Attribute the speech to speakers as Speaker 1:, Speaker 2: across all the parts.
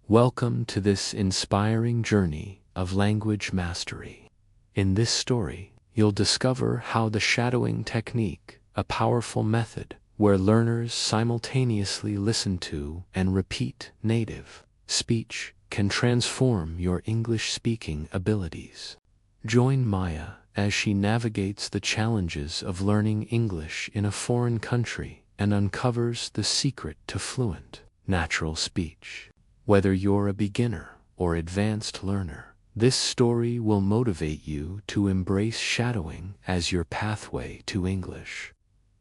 Speaker 1: Welcome to this inspiring journey of language mastery. In this story, you'll discover how the shadowing technique, a powerful method where learners simultaneously listen to and repeat native speech, can transform your English-speaking abilities. Join Maya as she navigates the challenges of learning English in a foreign country and uncovers the secret to fluent, natural speech. Whether you're a beginner or advanced learner, this story will motivate you to embrace shadowing as your pathway to English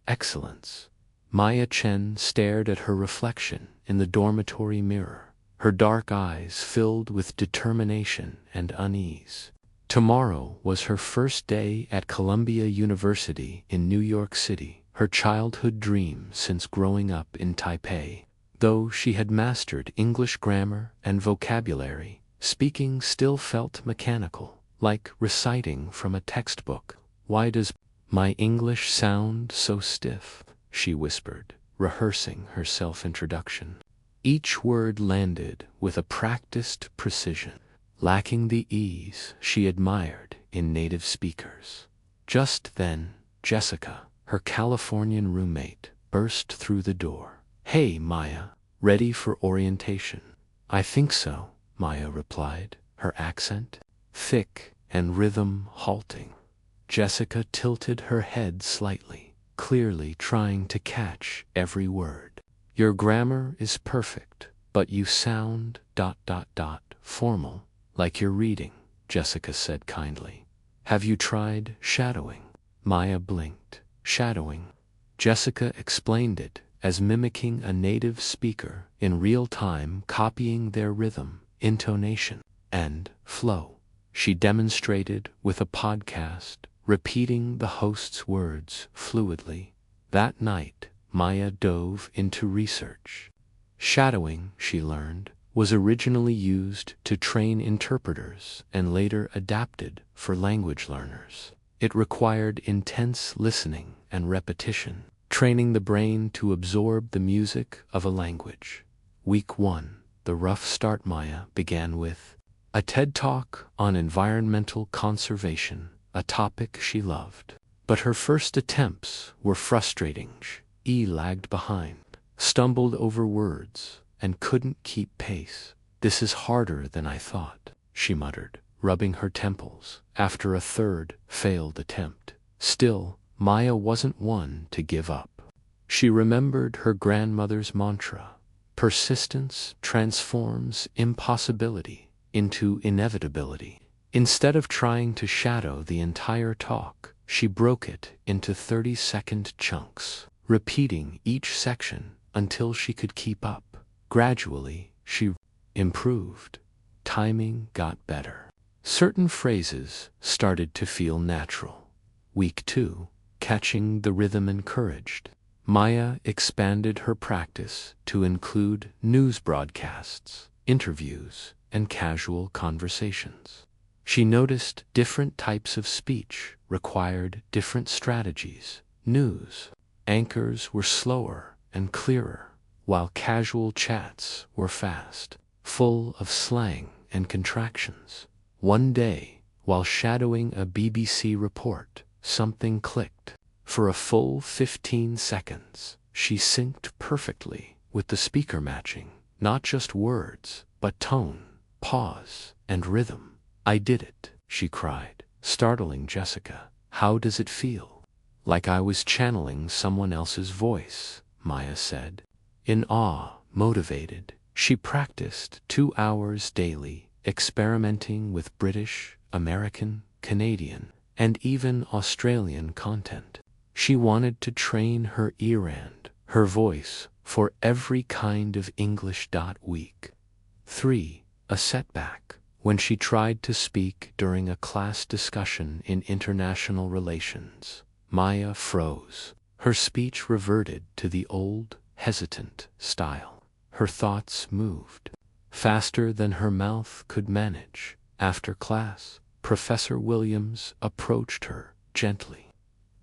Speaker 1: excellence. Maya Chen stared at her reflection in the dormitory mirror, her dark eyes filled with determination and unease. Tomorrow was her first day at Columbia University in New York City, her childhood dream since growing up in Taipei. Though she had mastered English grammar and vocabulary, speaking still felt mechanical, like reciting from a textbook. "Why does my English sound so stiff?" she whispered, rehearsing her self-introduction. Each word landed with a practiced precision, lacking the ease she admired in native speakers. Just then, Jessica, her Californian roommate, burst through the door. "Hey, Maya, ready for orientation?" "I think so," Maya replied, her accent thick and rhythm halting. Jessica tilted her head slightly, clearly trying to catch every word. "Your grammar is perfect, but you sound ... formal, like you're reading," Jessica said kindly. "Have you tried shadowing?" Maya blinked. "Shadowing?" Jessica explained it as mimicking a native speaker in real time, copying their rhythm, intonation, and flow. She demonstrated with a podcast, repeating the host's words fluidly. That night, Maya dove into research. Shadowing, she learned, was originally used to train interpreters and later adapted for language learners. It required intense listening and repetition, training the brain to absorb the music of a language. Week 1, the rough start. Maya began with a TED Talk on environmental conservation, a topic she loved. But her first attempts were frustrating. She lagged behind, stumbled over words, and couldn't keep pace. "This is harder than I thought," she muttered, rubbing her temples after a third failed attempt. Still, Maya wasn't one to give up. She remembered her grandmother's mantra: persistence transforms impossibility into inevitability. Instead of trying to shadow the entire talk, she broke it into 30-second chunks, repeating each section until she could keep up. Gradually, she improved. Timing got better. Certain phrases started to feel natural. Week 2, catching the rhythm encouraged. Maya expanded her practice to include news broadcasts, interviews, and casual conversations. She noticed different types of speech required different strategies. News anchors were slower and clearer, while casual chats were fast, full of slang and contractions. One day, while shadowing a BBC report, something clicked. For a full 15 seconds, she synced perfectly with the speaker, matching not just words, but tone, pause, and rhythm. "I did it," she cried, startling Jessica. "How does it feel?" "Like I was channeling someone else's voice," Maya said. In awe, motivated, she practiced 2 hours daily, experimenting with British, American, Canadian, and even Australian content. She wanted to train her ear and her voice for every kind of English. Week 3, a setback. When she tried to speak during a class discussion in international relations, Maya froze. Her speech reverted to the old, hesitant style. Her thoughts moved faster than her mouth could manage. After class, Professor Williams approached her gently.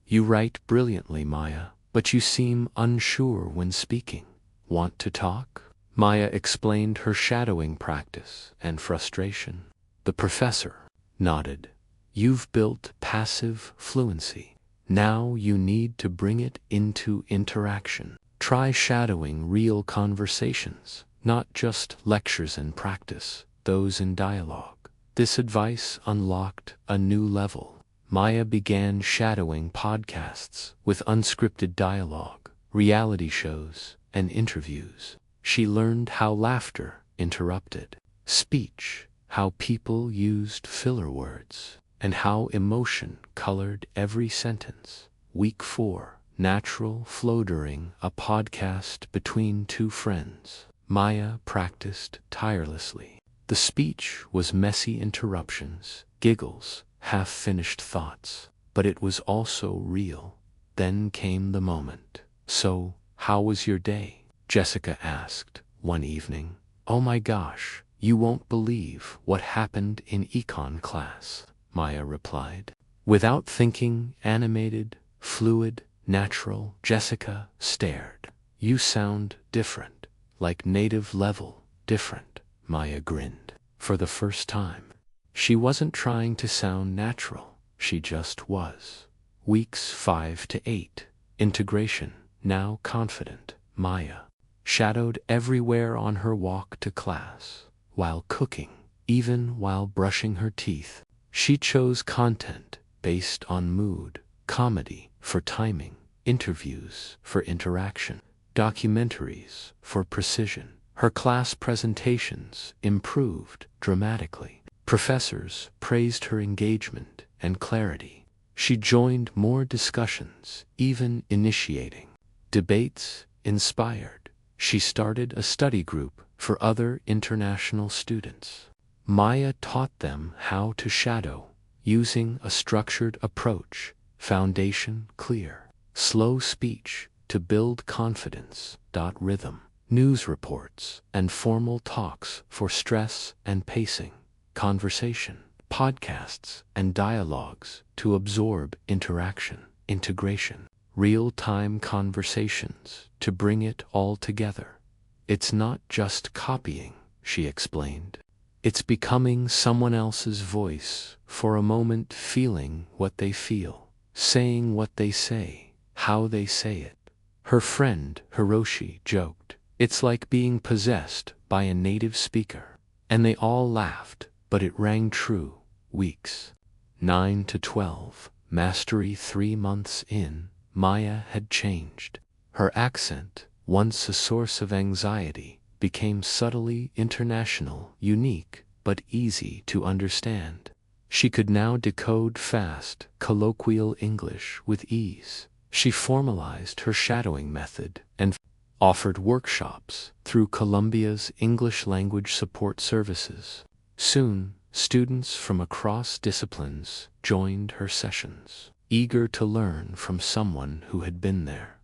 Speaker 1: "You write brilliantly, Maya, but you seem unsure when speaking. Want to talk?" Maya explained her shadowing practice and frustration. The professor nodded. You've built passive fluency. Now you need to bring it into interaction. Try shadowing real conversations, not just lectures in practice, those in dialogue. This advice unlocked a new level. Maya began shadowing podcasts with unscripted dialogue, reality shows, and interviews. She learned how laughter interrupted speech, how people used filler words, and how emotion colored every sentence. Week 4. Natural flow. During a podcast between two friends, Maya practiced tirelessly. The speech was messy interruptions, giggles, half-finished thoughts, but it was also real. Then came the moment. So, how was your day? Jessica asked one evening. Oh my gosh, you won't believe what happened in econ class, Maya replied. Without thinking, animated, fluid, natural, Jessica stared. You sound different, like native level different, Maya grinned. For the first time. She wasn't trying to sound natural, she just was. Weeks 5 to 8. Integration. Now confident, Maya shadowed everywhere on her walk to class, while cooking, even while brushing her teeth. She chose content based on mood, comedy for timing, interviews for interaction, documentaries for precision. Her class presentations improved dramatically. Professors praised her engagement and clarity. She joined more discussions, even initiating debates. Inspired, she started a study group for other international students. Maya taught them how to shadow, using a structured approach, foundation clear, slow speech to build confidence. Rhythm, news reports, and formal talks for stress and pacing, conversation, podcasts, and dialogues to absorb interaction, integration, real-time conversations to bring it all together. It's not just copying, she explained. It's becoming someone else's voice for a moment, feeling what they feel, saying what they say, how they say it. Her friend Hiroshi joked, it's like being possessed by a native speaker. And they all laughed, but it rang true. Weeks 9 to 12. Mastery. 3 months in, Maya had changed. Her accent, once a source of anxiety, became subtly international, unique, but easy to understand. She could now decode fast, colloquial English with ease. She formalized her shadowing method and offered workshops through Columbia's English language support services. Soon, students from across disciplines joined her sessions, eager to learn from someone who had been there.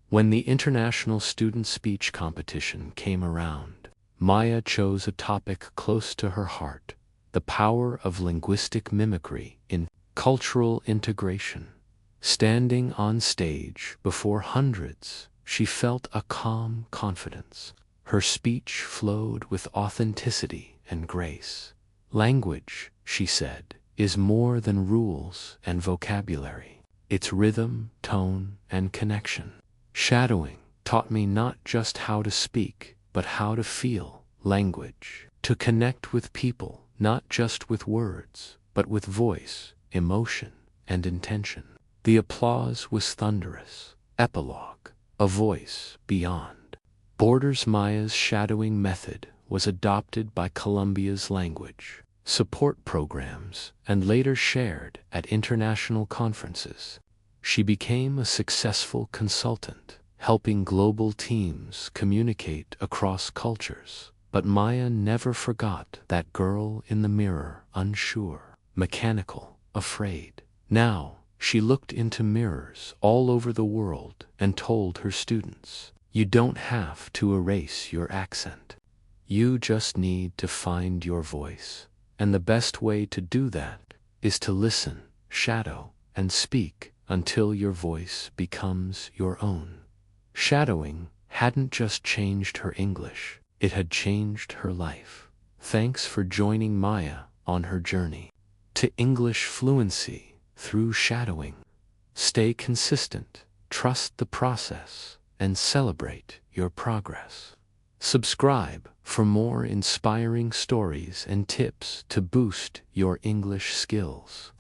Speaker 1: When the International Student Speech Competition came around, Maya chose a topic close to her heart: the power of linguistic mimicry in cultural integration. Standing on stage before hundreds, she felt a calm confidence. Her speech flowed with authenticity and grace. Language, she said, is more than rules and vocabulary. It's rhythm, tone, and connection. Shadowing taught me not just how to speak, but how to feel. Language, to connect with people, not just with words, but with voice, emotion, and intention. The applause was thunderous. Epilogue, a voice beyond borders. Maya's shadowing method was adopted by Columbia's language support programs and later shared at international conferences. She became a successful consultant, helping global teams communicate across cultures. But Maya never forgot that girl in the mirror, unsure, mechanical, afraid. Now, she looked into mirrors all over the world and told her students, you don't have to erase your accent. You just need to find your voice. And the best way to do that is to listen, shadow, and speak until your voice becomes your own. Shadowing hadn't just changed her English, It had changed her life. Thanks for joining Maya on her journey to English fluency through shadowing. Stay consistent, trust the process, and celebrate your progress. Subscribe for more inspiring stories and tips to boost your English skills.